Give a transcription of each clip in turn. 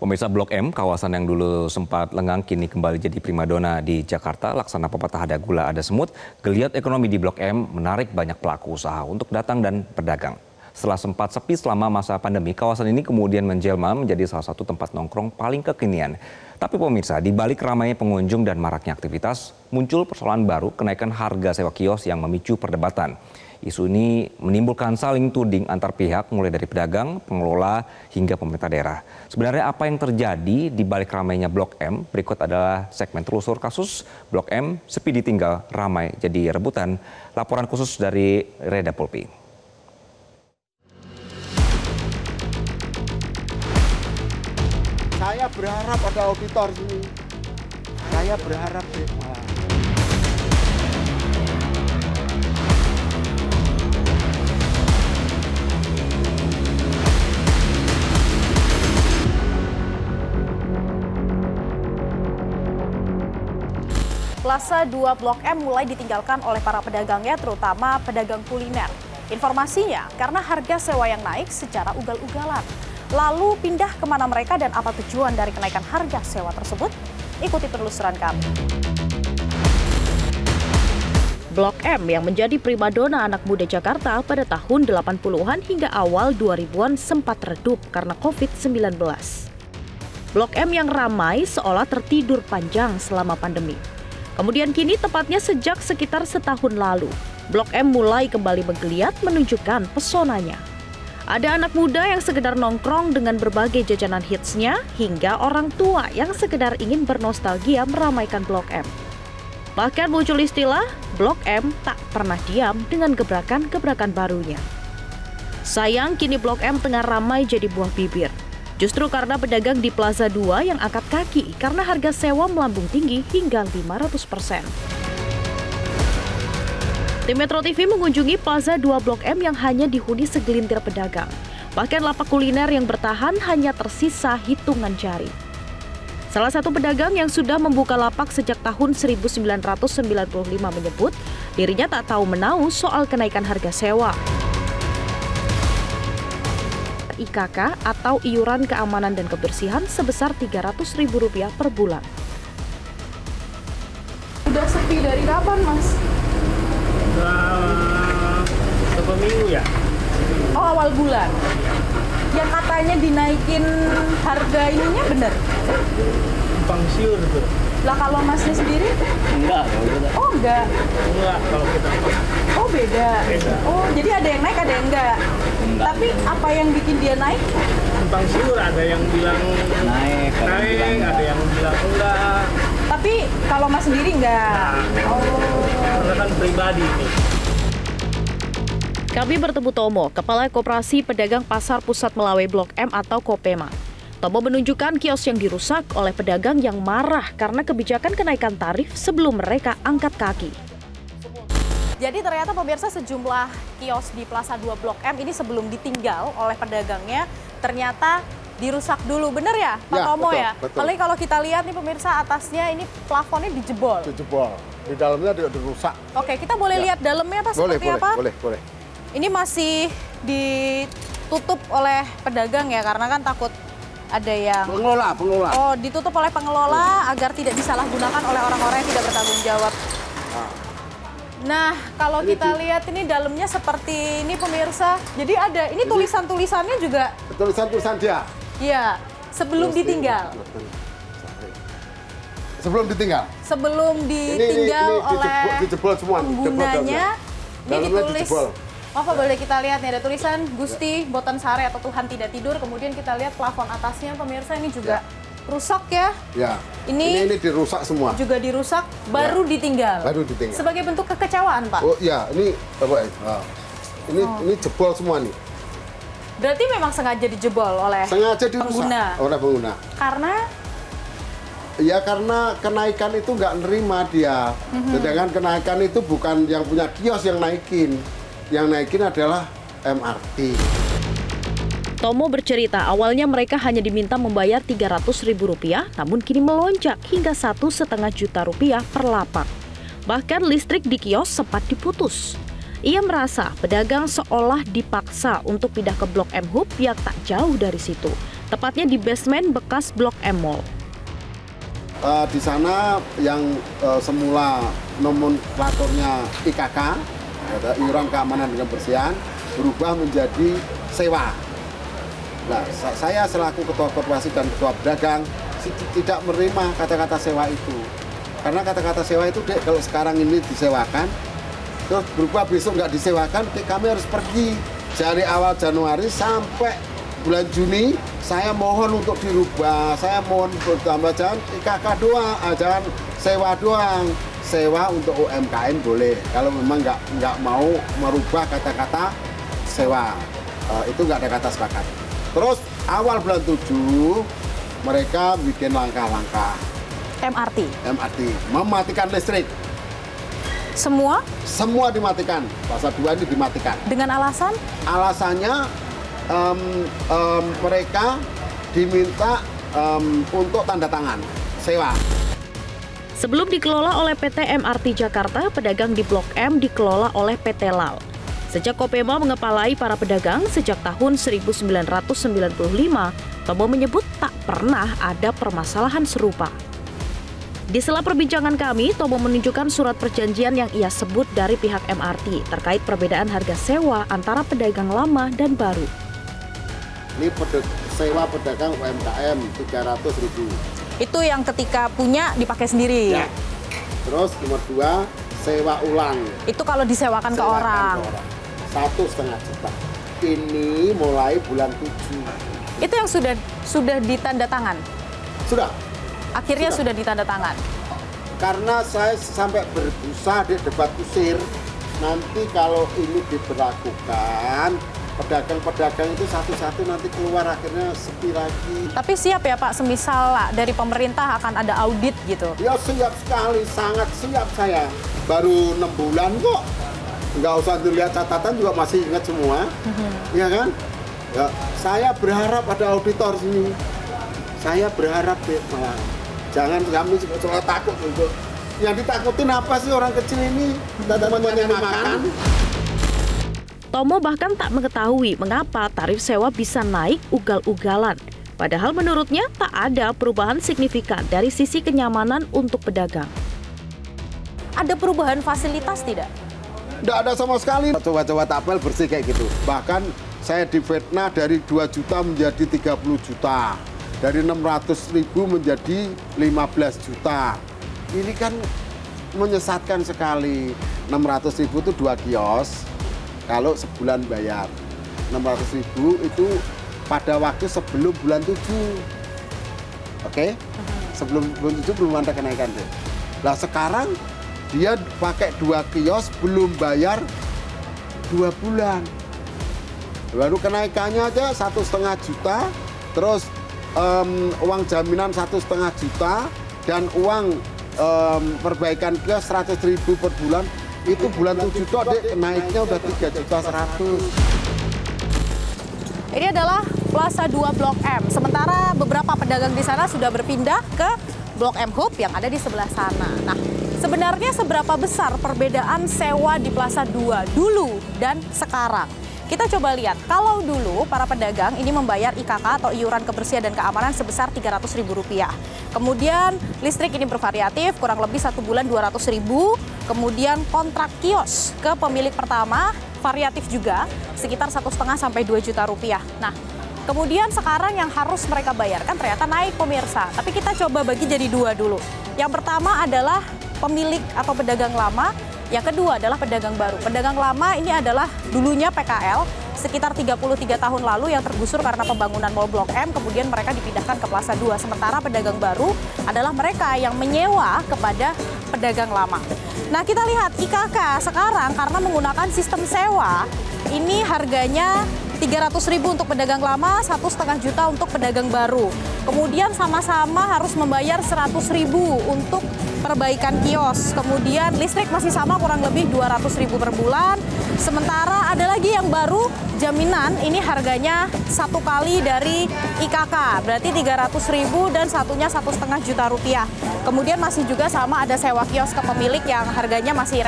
Pemirsa Blok M, kawasan yang dulu sempat lengang kini kembali jadi primadona di Jakarta. Laksana pepatah ada gula ada semut, geliat ekonomi di Blok M menarik banyak pelaku usaha untuk datang dan berdagang. Setelah sempat sepi selama masa pandemi, kawasan ini kemudian menjelma menjadi salah satu tempat nongkrong paling kekinian. Tapi pemirsa, di balik ramainya pengunjung dan maraknya aktivitas, muncul persoalan baru, kenaikan harga sewa kios yang memicu perdebatan. Isu ini menimbulkan saling tuding antar pihak, mulai dari pedagang, pengelola, hingga pemerintah daerah. Sebenarnya apa yang terjadi di balik ramainya Blok M? Berikut adalah segmen telusur kasus Blok M, sepi ditinggal, ramai jadi rebutan. Laporan khusus dari Reda Pulpi. Saya berharap ada auditor sini. Saya berharap deh. Plaza 2 Blok M mulai ditinggalkan oleh para pedagangnya, terutama pedagang kuliner. Informasinya, karena harga sewa yang naik secara ugal-ugalan. Lalu pindah kemana mereka dan apa tujuan dari kenaikan harga sewa tersebut? Ikuti penelusuran kami. Blok M yang menjadi primadona anak muda Jakarta pada tahun 80-an hingga awal 2000-an sempat redup karena COVID-19. Blok M yang ramai seolah tertidur panjang selama pandemi. Kemudian kini tepatnya sejak sekitar setahun lalu, Blok M mulai kembali menggeliat menunjukkan pesonanya. Ada anak muda yang sekedar nongkrong dengan berbagai jajanan hitsnya, hingga orang tua yang sekedar ingin bernostalgia meramaikan Blok M. Bahkan muncul istilah, Blok M tak pernah diam dengan gebrakan-gebrakan barunya. Sayang kini Blok M tengah ramai jadi buah bibir. Justru karena pedagang di Plaza 2 yang angkat kaki karena harga sewa melambung tinggi hingga 500%. Tim Metro TV mengunjungi Plaza 2 Blok M yang hanya dihuni segelintir pedagang. Bahkan lapak kuliner yang bertahan hanya tersisa hitungan jari. Salah satu pedagang yang sudah membuka lapak sejak tahun 1995 menyebut dirinya tak tahu menahu soal kenaikan harga sewa. IKK atau iuran keamanan dan kebersihan sebesar Rp300.000 per bulan. Udah sepi dari kapan, Mas? Berapa minggu ya? Oh, awal bulan. Yang katanya dinaikin harga ininya bener? Simpang siur tuh. Lah kalau Masnya sendiri? Enggak, Oh, enggak. enggak kalau kita. Oh, beda. Oh, jadi ada yang naik, ada yang enggak. Tapi apa yang bikin dia naik? Simpang siur, ada yang bilang naik, ada yang bilang enggak. Tapi kalau Mas sendiri enggak? Karena kan pribadi nih. Kami bertemu Tomo, Kepala Koperasi Pedagang Pasar Pusat Melawai Blok M atau Kopema. Tomo menunjukkan kios yang dirusak oleh pedagang yang marah karena kebijakan kenaikan tarif sebelum mereka angkat kaki. Jadi ternyata pemirsa sejumlah kios di Plaza 2 Blok M ini sebelum ditinggal oleh pedagangnya ternyata dirusak dulu. Bener ya Pak Tomo betul, ya? betul. Apalagi kalau kita lihat nih pemirsa atasnya ini plafonnya dijebol. Dijebol. Di dalamnya juga dirusak. Oke, kita boleh lihat dalamnya Pak seperti apa? Boleh. Ini masih ditutup oleh pedagang ya karena kan takut ada yang Pengelola. Oh, ditutup oleh pengelola agar tidak disalahgunakan oleh orang-orang yang tidak bertanggung jawab. Nah, kalau kita lihat ini dalamnya seperti ini pemirsa. Jadi ada ini tulisan-tulisannya juga. Tulisan-tulisan dia. Iya, sebelum ditinggal. Sebelum ditinggal. Sebelum ditinggal oleh dijebol semua. penggunanya. Ini ditulis. Dijebol. Apa boleh kita lihat nih, ada tulisan Gusti Boten Sare atau Tuhan Tidak Tidur. Kemudian kita lihat plafon atasnya pemirsa ini juga rusak ya. Ya. Ini dirusak semua. Juga dirusak, baru ditinggal. Baru ditinggal. Sebagai bentuk kekecewaan, Pak. Oh iya, ini ini jebol semua nih. Berarti memang sengaja dijebol oleh pengguna. Oleh pengguna. Karena? Ya karena kenaikan itu nggak nerima dia. Sedangkan kenaikan itu bukan yang punya kios yang naikin. Yang naikin adalah MRT. Tomo bercerita awalnya mereka hanya diminta membayar Rp300.000, namun kini melonjak hingga Rp1,5 juta per lapak. Bahkan listrik di kios sempat diputus. Ia merasa pedagang seolah dipaksa untuk pindah ke Blok M Hub yang tak jauh dari situ. tepatnya di basement bekas Blok M Mall. Di sana yang semula nomenklaturnya IKK, iuran keamanan dan kebersihan, berubah menjadi sewa. Nah, saya selaku ketua koperasi dan ketua pedagang tidak menerima kata-kata sewa itu. Karena kata-kata sewa itu, Dek, kalau sekarang ini disewakan, terus berubah besok nggak disewakan, kami harus pergi. Dari awal Januari sampai bulan Juni, saya mohon untuk dirubah. Saya mohon bertambah, jangan IKK doang, jangan sewa doang. Sewa untuk UMKM boleh, kalau memang nggak mau merubah kata-kata sewa. Itu nggak ada kata sepakat. Terus awal bulan 7, mereka bikin langkah-langkah. MRT, mematikan listrik. semua Dimatikan, fase 2 ini dimatikan. dengan alasan? Alasannya mereka diminta untuk tanda tangan sewa. Sebelum dikelola oleh PT MRT Jakarta, pedagang di Blok M dikelola oleh PT LAL. Sejak Kopema mengepalai para pedagang sejak tahun 1995, Tomo menyebut tak pernah ada permasalahan serupa. Di sela perbincangan kami, Tomo menunjukkan surat perjanjian yang ia sebut dari pihak MRT terkait perbedaan harga sewa antara pedagang lama dan baru. Ini sewa pedagang UMKM 300.000. Itu yang ketika punya dipakai sendiri. Ya. Terus nomor 2, sewa ulang. Itu kalau disewakan ke orang. 1,5 juta. Ini mulai bulan 7. Itu yang sudah ditanda tangan. Sudah. Akhirnya sudah ditanda tangan. Karena saya sampai berusaha di debat kusir, nanti kalau ini diberlakukan, pedagang-pedagang itu satu-satu nanti keluar, akhirnya sepi lagi. Tapi siap ya Pak, semisal dari pemerintah akan ada audit gitu? Ya siap sekali, sangat siap saya. Baru 6 bulan kok. Nggak usah dilihat catatan juga masih ingat semua. Ya kan? Ya, saya berharap ada auditor sini. Saya berharap malah. Jangan kami soal takut untuk. Yang ditakutin apa sih orang kecil ini? Tidak mencari makan. Tomo bahkan tak mengetahui mengapa tarif sewa bisa naik ugal-ugalan. Padahal menurutnya tak ada perubahan signifikan dari sisi kenyamanan untuk pedagang. Ada perubahan fasilitas tidak? Tidak ada sama sekali. Coba-coba tapel bersih kayak gitu. Bahkan saya difitnah dari 2 juta menjadi 30 juta. Dari 600.000 menjadi 15 juta. Ini kan menyesatkan sekali. 600.000 itu 2 kios. Kalau sebulan bayar 600.000 itu pada waktu sebelum bulan 7. Oke? Sebelum bulan 7 belum ada kenaikan. Nah sekarang dia pakai 2 kios belum bayar 2 bulan. Baru kenaikannya aja 1,5 juta, terus uang jaminan 1,5 juta dan uang perbaikan kios 100.000 per bulan. Itu bulan 7 tuh Dek, naiknya udah 3.100.000. Ini adalah Plaza 2 Blok M. Sementara beberapa pedagang di sana sudah berpindah ke Blok M Hub yang ada di sebelah sana. Nah, sebenarnya seberapa besar perbedaan sewa di Plaza 2 dulu dan sekarang? Kita coba lihat, kalau dulu para pedagang ini membayar IKK atau iuran kebersihan dan keamanan sebesar Rp300.000. Kemudian listrik ini bervariatif, kurang lebih 1 bulan Rp200.000. Kemudian kontrak kios ke pemilik pertama variatif juga, sekitar 1,5 sampai 2 juta rupiah. Nah, kemudian sekarang yang harus mereka bayarkan ternyata naik pemirsa. Tapi kita coba bagi jadi 2 dulu. Yang pertama adalah pemilik atau pedagang lama. Yang kedua adalah pedagang baru. Pedagang lama ini adalah dulunya PKL, sekitar 33 tahun lalu yang tergusur karena pembangunan Mall Blok M, kemudian mereka dipindahkan ke Plaza 2. Sementara pedagang baru adalah mereka yang menyewa kepada pedagang lama. Nah, kita lihat IKK sekarang karena menggunakan sistem sewa, ini harganya Rp300.000 untuk pedagang lama, 1,5 juta untuk pedagang baru. Kemudian sama-sama harus membayar Rp100.000 untuk perbaikan kios. Kemudian listrik masih sama, kurang lebih Rp200.000 per bulan. Sementara ada lagi yang baru, jaminan ini harganya 1 kali dari IKK, berarti Rp300.000 dan satunya 1,5 juta rupiah. Kemudian masih juga sama ada sewa kios ke pemilik yang harganya masih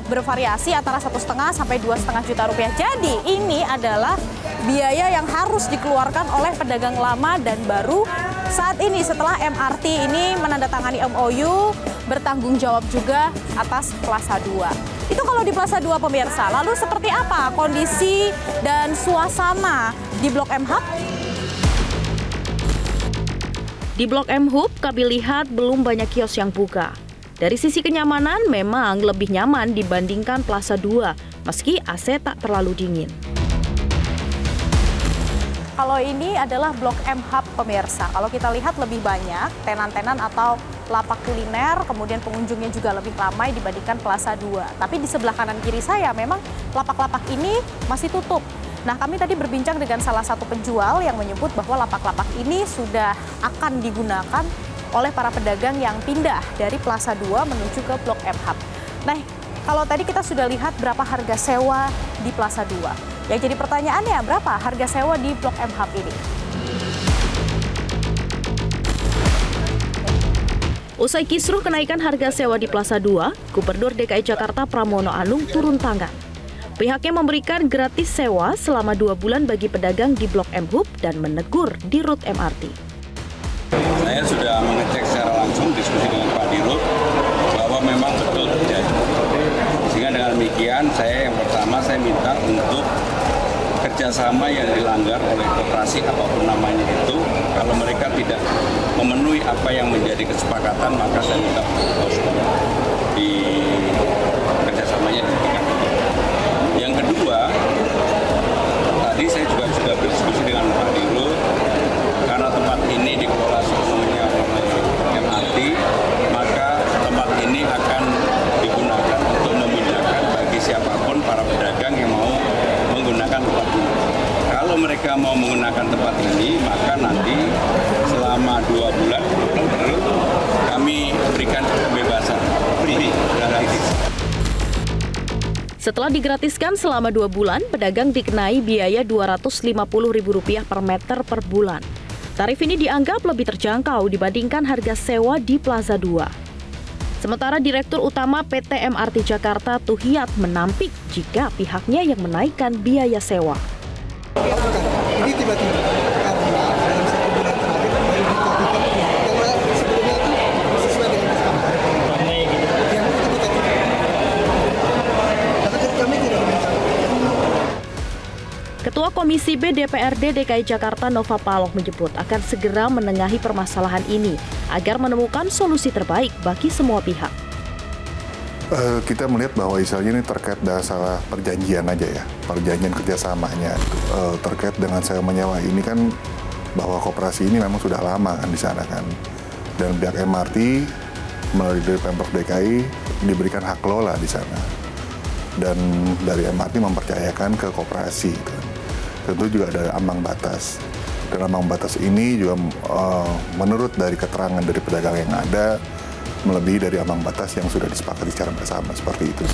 bervariasi antara 1,5 sampai 2,5 juta rupiah. Jadi ini adalah biaya yang harus dikeluarkan oleh pedagang lama dan baru saat ini setelah MRT ini menandatangani MOU bertanggung jawab juga atas Plaza 2. Itu kalau di Plaza 2 pemirsa. Lalu seperti apa kondisi dan suasana di Blok M Hub? Di Blok M Hub, kami lihat belum banyak kios yang buka. Dari sisi kenyamanan memang lebih nyaman dibandingkan Plaza 2, meski AC tak terlalu dingin. Kalau ini adalah Blok M Hub pemirsa. Kalau kita lihat lebih banyak tenan-tenan atau lapak kuliner, kemudian pengunjungnya juga lebih ramai dibandingkan Plaza 2. Tapi di sebelah kanan kiri saya memang lapak-lapak ini masih tutup. Nah, kami tadi berbincang dengan salah satu penjual yang menyebut bahwa lapak-lapak ini sudah akan digunakan oleh para pedagang yang pindah dari Plaza 2 menuju ke Blok M Hub. Nah, kalau tadi kita sudah lihat berapa harga sewa di Plaza 2. Yang jadi pertanyaannya, berapa harga sewa di Blok M Hub ini? Usai kisruh kenaikan harga sewa di Plaza 2, Gubernur DKI Jakarta Pramono Anung turun tangan. Pihaknya memberikan gratis sewa selama 2 bulan bagi pedagang di Blok M Hub dan menegur di rute MRT. Saya sudah mengecek secara langsung diskusi dengan Pak Dirut bahwa memang betul terjadi. Sehingga dengan demikian saya minta untuk kerjasama yang dilanggar oleh koperasi apapun namanya itu, kalau mereka tidak memenuhi apa yang menjadi kesepakatan, maka saya minta harus di kerjasamanya dihentikan. Yang kedua, tadi saya juga sudah berdiskusi dengan Pak Dirut, karena tempat ini dikelola sepenuhnya oleh MRT, maka tempat ini akan digunakan untuk memudahkan bagi siapapun para pedagang yang mau menggunakan tempat ini. Kalau mereka mau menggunakan tempat ini, maka nanti selama 2 bulan kami berikan kebebasan free gratis. Setelah digratiskan selama 2 bulan, pedagang dikenai biaya Rp250.000 per meter per bulan. Tarif ini dianggap lebih terjangkau dibandingkan harga sewa di Plaza 2. Sementara Direktur Utama PT MRT Jakarta Tuhiat menampik jika pihaknya yang menaikkan biaya sewa. Ini tiba-tiba karena dalam 1 bulan terakhir baru ditetapkan yang sebelumnya itu sesuai dengan kesepakatan. Yang itu tiba-tiba. Karena kami tidak diminta. Ketua Komisi B DPRD DKI Jakarta Nova Paloh menyebut akan segera menengahi permasalahan ini agar menemukan solusi terbaik bagi semua pihak. Kita melihat bahwa misalnya ini terkait dengan salah perjanjian aja ya, perjanjian kerjasamanya. Terkait dengan sewa menyewa ini kan bahwa koperasi ini memang sudah lama kan di sana kan. Dan pihak MRT melalui Pemprov DKI diberikan hak kelola di sana. Dan dari MRT mempercayakan ke koperasi kan. Tentu juga ada ambang batas. Dan ambang batas ini juga menurut dari keterangan dari pedagang yang ada, melebihi dari ambang batas yang sudah disepakati secara bersama, seperti itu.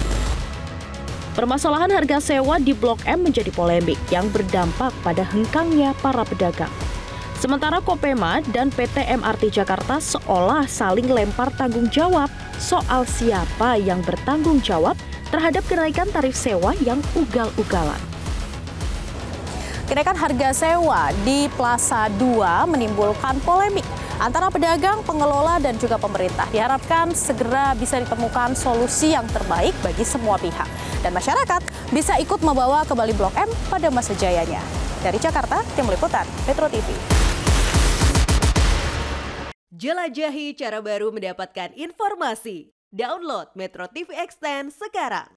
Permasalahan harga sewa di Blok M menjadi polemik yang berdampak pada hengkangnya para pedagang. Sementara Kopema dan PT MRT Jakarta seolah saling lempar tanggung jawab soal siapa yang bertanggung jawab terhadap kenaikan tarif sewa yang ugal-ugalan. Kenaikan harga sewa di Plaza 2 menimbulkan polemik antara pedagang, pengelola, dan juga pemerintah. Diharapkan segera bisa ditemukan solusi yang terbaik bagi semua pihak. Dan masyarakat bisa ikut membawa kembali Blok M pada masa jayanya. Dari Jakarta, Tim Liputan, Metro TV. Jelajahi cara baru mendapatkan informasi. Download Metro TV Extend sekarang.